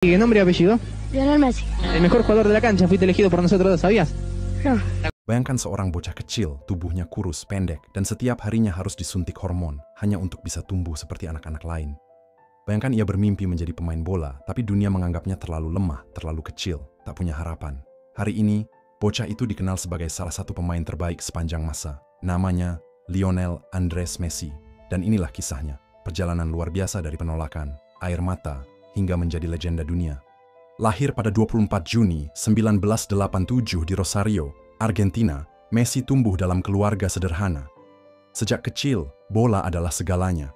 ¿Qué nombre y apellido? Lionel Messi. El mejor jugador de la cancha, fuiste elegido por nosotros dos, ¿sabías? No. Bayangkan seorang bocah kecil, tubuhnya kurus, pendek, dan setiap harinya harus disuntik hormon hanya untuk bisa tumbuh seperti anak-anak lain. Bayangkan ia bermimpi menjadi pemain bola, tapi dunia menganggapnya terlalu lemah, terlalu kecil, tak punya harapan. Hari ini, bocah itu dikenal sebagai salah satu pemain terbaik sepanjang masa. Namanya Lionel Andres Messi. Dan inilah kisahnya, perjalanan luar biasa dari penolakan, air mata, hingga menjadi legenda dunia. Lahir pada 24 Juni 1987 di Rosario, Argentina, Messi tumbuh dalam keluarga sederhana. Sejak kecil, bola adalah segalanya.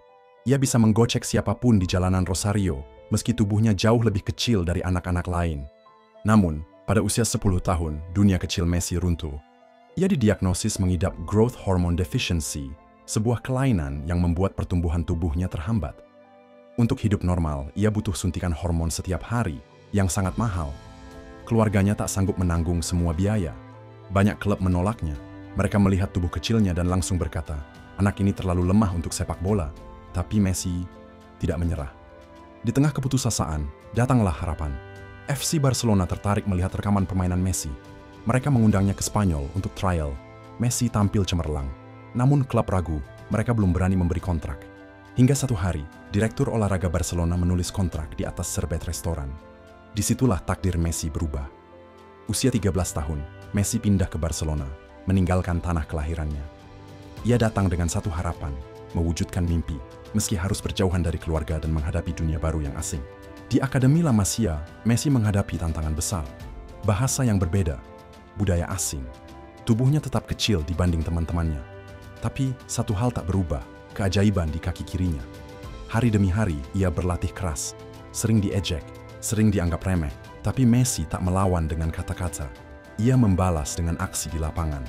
Ia bisa menggocek siapapun di jalanan Rosario, meski tubuhnya jauh lebih kecil dari anak-anak lain. Namun, pada usia 10 tahun, dunia kecil Messi runtuh. Ia didiagnosis mengidap growth hormone deficiency, sebuah kelainan yang membuat pertumbuhan tubuhnya terhambat. Untuk hidup normal, ia butuh suntikan hormon setiap hari, yang sangat mahal. Keluarganya tak sanggup menanggung semua biaya. Banyak klub menolaknya. Mereka melihat tubuh kecilnya dan langsung berkata, anak ini terlalu lemah untuk sepak bola. Tapi Messi tidak menyerah. Di tengah keputusasaan, datanglah harapan. FC Barcelona tertarik melihat rekaman permainan Messi. Mereka mengundangnya ke Spanyol untuk trial. Messi tampil cemerlang. Namun klub ragu, mereka belum berani memberi kontrak. Hingga satu hari, Direktur Olahraga Barcelona menulis kontrak di atas serbet restoran. Disitulah takdir Messi berubah. Usia 13 tahun, Messi pindah ke Barcelona, meninggalkan tanah kelahirannya. Ia datang dengan satu harapan, mewujudkan mimpi, meski harus berjauhan dari keluarga dan menghadapi dunia baru yang asing. Di Akademi La Masia, Messi menghadapi tantangan besar. Bahasa yang berbeda, budaya asing. Tubuhnya tetap kecil dibanding teman-temannya. Tapi satu hal tak berubah, keajaiban di kaki kirinya. Hari demi hari, ia berlatih keras, sering diejek, sering dianggap remeh, tapi Messi tak melawan dengan kata-kata. Ia membalas dengan aksi di lapangan.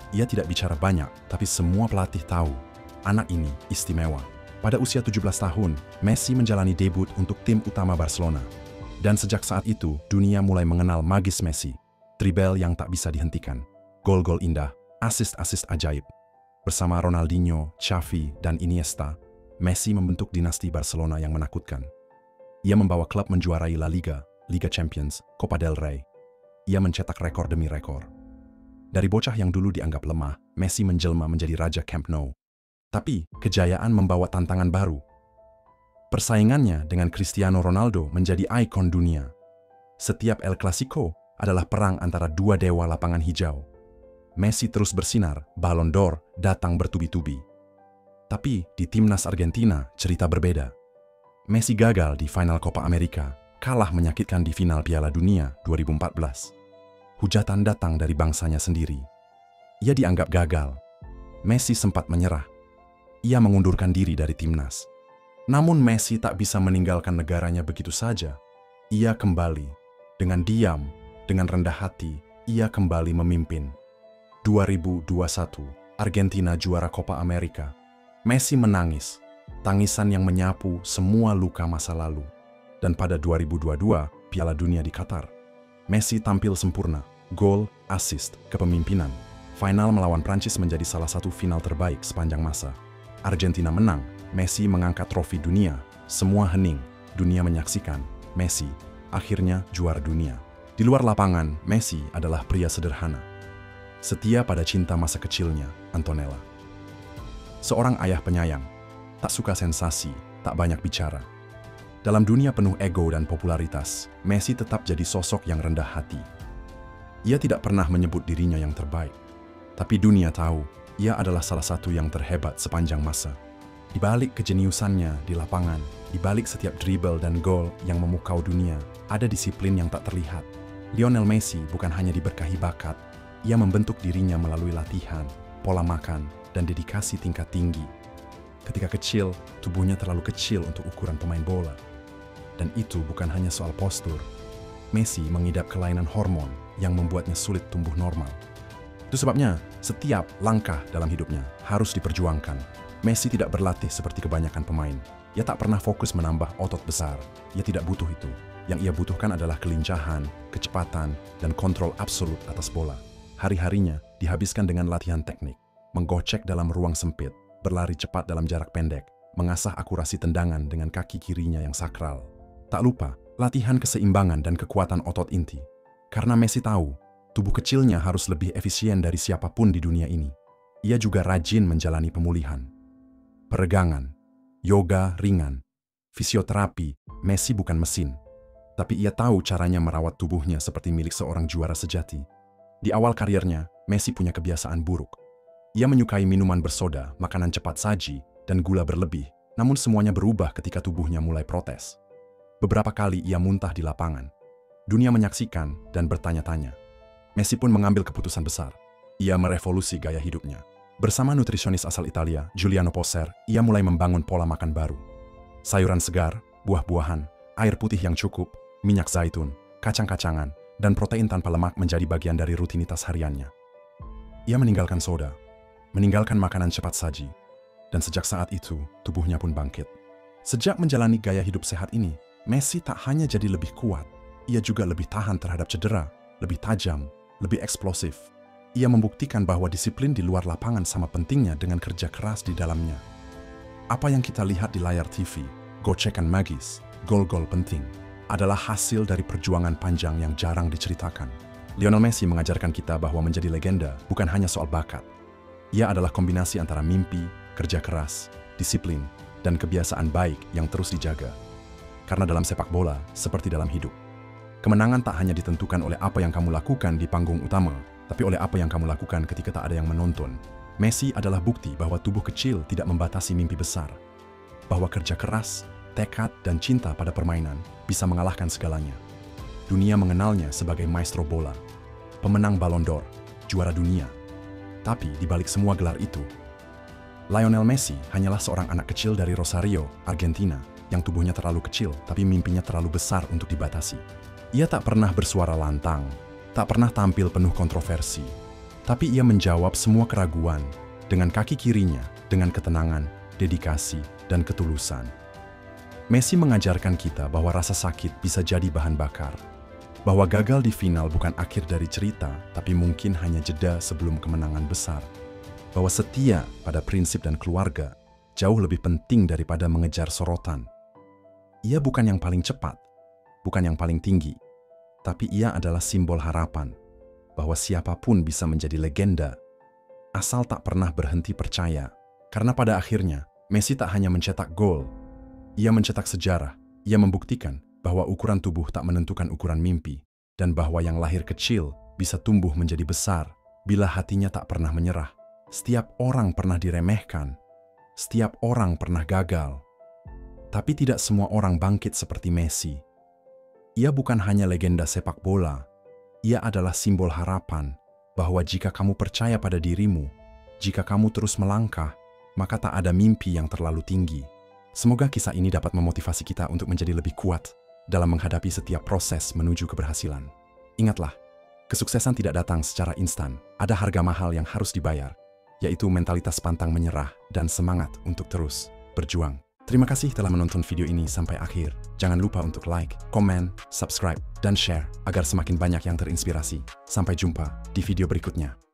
Ia tidak bicara banyak, tapi semua pelatih tahu, anak ini istimewa. Pada usia 17 tahun, Messi menjalani debut untuk tim utama Barcelona. Dan sejak saat itu, dunia mulai mengenal magis Messi. Dribble yang tak bisa dihentikan, gol-gol indah, assist-assist ajaib. Bersama Ronaldinho, Xavi, dan Iniesta, Messi membentuk dinasti Barcelona yang menakutkan. Ia membawa klub menjuarai La Liga, Liga Champions, Copa del Rey. Ia mencetak rekor demi rekor. Dari bocah yang dulu dianggap lemah, Messi menjelma menjadi raja Camp Nou. Tapi, kejayaan membawa tantangan baru. Persaingannya dengan Cristiano Ronaldo menjadi ikon dunia. Setiap El Clasico adalah perang antara dua dewa lapangan hijau. Messi terus bersinar, Ballon d'Or datang bertubi-tubi. Tapi di timnas Argentina, cerita berbeda. Messi gagal di final Copa America, kalah menyakitkan di final Piala Dunia 2014. Hujatan datang dari bangsanya sendiri. Ia dianggap gagal. Messi sempat menyerah. Ia mengundurkan diri dari timnas. Namun Messi tak bisa meninggalkan negaranya begitu saja. Ia kembali. Dengan diam, dengan rendah hati, ia kembali memimpin. 2021, Argentina juara Copa America. Messi menangis, tangisan yang menyapu semua luka masa lalu. Dan pada 2022, Piala Dunia di Qatar, Messi tampil sempurna, gol, assist, kepemimpinan. Final melawan Prancis menjadi salah satu final terbaik sepanjang masa. Argentina menang, Messi mengangkat trofi dunia. Semua hening, dunia menyaksikan. Messi akhirnya juara dunia. Di luar lapangan, Messi adalah pria sederhana. Setia pada cinta masa kecilnya, Antonella. Seorang ayah penyayang, tak suka sensasi, tak banyak bicara. Dalam dunia penuh ego dan popularitas, Messi tetap jadi sosok yang rendah hati. Ia tidak pernah menyebut dirinya yang terbaik. Tapi dunia tahu, ia adalah salah satu yang terhebat sepanjang masa. Di balik kejeniusannya di lapangan, di balik setiap dribble dan gol yang memukau dunia, ada disiplin yang tak terlihat. Lionel Messi bukan hanya diberkahi bakat, ia membentuk dirinya melalui latihan, pola makan, dan dedikasi tingkat tinggi. Ketika kecil, tubuhnya terlalu kecil untuk ukuran pemain bola. Dan itu bukan hanya soal postur. Messi mengidap kelainan hormon yang membuatnya sulit tumbuh normal. Itu sebabnya, setiap langkah dalam hidupnya harus diperjuangkan. Messi tidak berlatih seperti kebanyakan pemain. Ia tak pernah fokus menambah otot besar. Ia tidak butuh itu. Yang ia butuhkan adalah kelincahan, kecepatan, dan kontrol absolut atas bola. Hari-harinya dihabiskan dengan latihan teknik, menggocek dalam ruang sempit, berlari cepat dalam jarak pendek, mengasah akurasi tendangan dengan kaki kirinya yang sakral. Tak lupa, latihan keseimbangan dan kekuatan otot inti. Karena Messi tahu, tubuh kecilnya harus lebih efisien dari siapapun di dunia ini. Ia juga rajin menjalani pemulihan. Peregangan, yoga ringan, fisioterapi. Messi bukan mesin. Tapi ia tahu caranya merawat tubuhnya seperti milik seorang juara sejati. Di awal karirnya, Messi punya kebiasaan buruk. Ia menyukai minuman bersoda, makanan cepat saji, dan gula berlebih. Namun semuanya berubah ketika tubuhnya mulai protes. Beberapa kali ia muntah di lapangan. Dunia menyaksikan dan bertanya-tanya. Messi pun mengambil keputusan besar. Ia merevolusi gaya hidupnya. Bersama nutrisionis asal Italia, Giuliano Poser, ia mulai membangun pola makan baru. Sayuran segar, buah-buahan, air putih yang cukup, minyak zaitun, kacang-kacangan, dan protein tanpa lemak menjadi bagian dari rutinitas hariannya. Ia meninggalkan soda, meninggalkan makanan cepat saji, dan sejak saat itu, tubuhnya pun bangkit. Sejak menjalani gaya hidup sehat ini, Messi tak hanya jadi lebih kuat, ia juga lebih tahan terhadap cedera, lebih tajam, lebih eksplosif. Ia membuktikan bahwa disiplin di luar lapangan sama pentingnya dengan kerja keras di dalamnya. Apa yang kita lihat di layar TV, gocekan magis, gol-gol penting, adalah hasil dari perjuangan panjang yang jarang diceritakan. Lionel Messi mengajarkan kita bahwa menjadi legenda bukan hanya soal bakat. Ia adalah kombinasi antara mimpi, kerja keras, disiplin, dan kebiasaan baik yang terus dijaga. Karena dalam sepak bola, seperti dalam hidup, kemenangan tak hanya ditentukan oleh apa yang kamu lakukan di panggung utama, tapi oleh apa yang kamu lakukan ketika tak ada yang menonton. Messi adalah bukti bahwa tubuh kecil tidak membatasi mimpi besar. Bahwa kerja keras, tekad, dan cinta pada permainan bisa mengalahkan segalanya. Dunia mengenalnya sebagai maestro bola, pemenang Ballon d'Or, juara dunia. Tapi di balik semua gelar itu, Lionel Messi hanyalah seorang anak kecil dari Rosario, Argentina, yang tubuhnya terlalu kecil tapi mimpinya terlalu besar untuk dibatasi. Ia tak pernah bersuara lantang, tak pernah tampil penuh kontroversi, tapi ia menjawab semua keraguan dengan kaki kirinya, dengan ketenangan, dedikasi, dan ketulusan. Messi mengajarkan kita bahwa rasa sakit bisa jadi bahan bakar, bahwa gagal di final bukan akhir dari cerita, tapi mungkin hanya jeda sebelum kemenangan besar, bahwa setia pada prinsip dan keluarga jauh lebih penting daripada mengejar sorotan. Ia bukan yang paling cepat, bukan yang paling tinggi, tapi ia adalah simbol harapan, bahwa siapapun bisa menjadi legenda, asal tak pernah berhenti percaya. Karena pada akhirnya, Messi tak hanya mencetak gol, ia mencetak sejarah. Ia membuktikan bahwa ukuran tubuh tak menentukan ukuran mimpi, dan bahwa yang lahir kecil bisa tumbuh menjadi besar bila hatinya tak pernah menyerah. Setiap orang pernah diremehkan, setiap orang pernah gagal, tapi tidak semua orang bangkit seperti Messi. Ia bukan hanya legenda sepak bola, ia adalah simbol harapan bahwa jika kamu percaya pada dirimu, jika kamu terus melangkah, maka tak ada mimpi yang terlalu tinggi. Semoga kisah ini dapat memotivasi kita untuk menjadi lebih kuat dalam menghadapi setiap proses menuju keberhasilan. Ingatlah, kesuksesan tidak datang secara instan. Ada harga mahal yang harus dibayar, yaitu mentalitas pantang menyerah dan semangat untuk terus berjuang. Terima kasih telah menonton video ini sampai akhir. Jangan lupa untuk like, komen, subscribe, dan share agar semakin banyak yang terinspirasi. Sampai jumpa di video berikutnya.